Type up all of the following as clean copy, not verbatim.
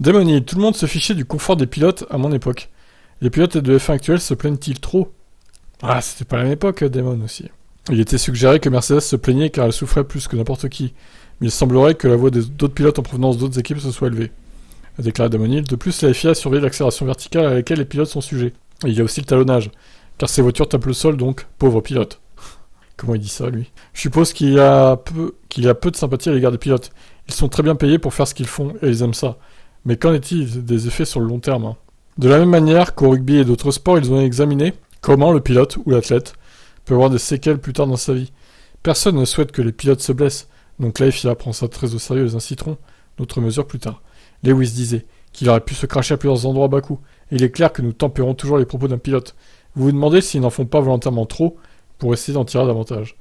Démonie, tout le monde se fichait du confort des pilotes à mon époque. Les pilotes de F1 actuels se plaignent-ils trop? Ah, c'était pas la même époque, Damon aussi. Il était suggéré que Mercedes se plaignait car elle souffrait plus que n'importe qui. Mais il semblerait que la voix d'autres pilotes en provenance d'autres équipes se soit élevée, a déclaré Damonil. De plus, la FIA surveille l'accélération verticale à laquelle les pilotes sont sujets. Et il y a aussi le talonnage, car ces voitures tapent le sol, donc pauvre pilote. Comment il dit ça, lui? Je suppose qu'il a peu de sympathie à l'égard des pilotes. Ils sont très bien payés pour faire ce qu'ils font, et ils aiment ça. Mais qu'en est-il des effets sur le long terme, hein? De la même manière qu'au rugby et d'autres sports, ils ont examiné comment le pilote ou l'athlète peut avoir des séquelles plus tard dans sa vie. Personne ne souhaite que les pilotes se blessent, donc la FIA prend ça très au sérieux et les inciteront d'autres mesures plus tard. Lewis disait qu'il aurait pu se cracher à plusieurs endroits à Bakou, et il est clair que nous tempérons toujours les propos d'un pilote. Vous vous demandez s'ils n'en font pas volontairement trop pour essayer d'en tirer davantage.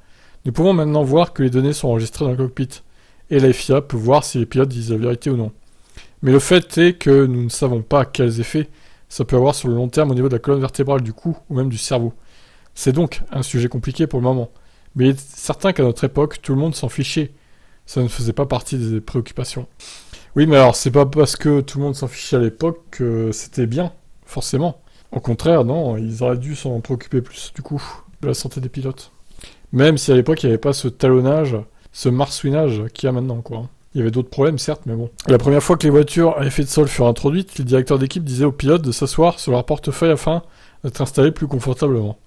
Nous pouvons maintenant voir que les données sont enregistrées dans le cockpit, et la FIA peut voir si les pilotes disent la vérité ou non. Mais le fait est que nous ne savons pas quels effets ça peut avoir sur le long terme au niveau de la colonne vertébrale du cou ou même du cerveau. C'est donc un sujet compliqué pour le moment. Mais il est certain qu'à notre époque, tout le monde s'en fichait. Ça ne faisait pas partie des préoccupations. Oui, mais alors, c'est pas parce que tout le monde s'en fichait à l'époque que c'était bien, forcément. Au contraire, non, ils auraient dû s'en préoccuper plus, du coup, de la santé des pilotes. Même si à l'époque, il n'y avait pas ce talonnage, ce marsouinage qu'il y a maintenant, quoi. Il y avait d'autres problèmes, certes, mais bon. La première fois que les voitures à effet de sol furent introduites, les directeurs d'équipe disaient aux pilotes de s'asseoir sur leur portefeuille afin d'être installés plus confortablement.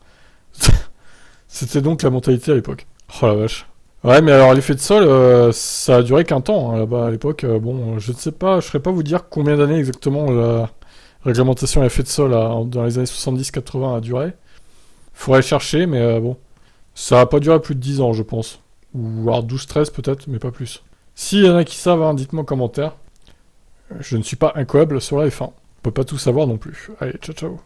C'était donc la mentalité à l'époque. Oh la vache. Ouais, mais alors l'effet de sol, ça a duré qu'un temps, hein, là-bas à l'époque. Bon, je ne sais pas, je ne saurais pas vous dire combien d'années exactement la réglementation à effet de sol dans les années 70-80 a duré. Faudrait chercher, mais bon. Ça a pas duré plus de 10 ans, je pense. Ou alors 12-13 peut-être, mais pas plus. S'il y en a qui savent, hein, dites-moi en commentaire. Je ne suis pas incollable sur la F1. On peut pas tout savoir non plus. Allez, ciao ciao.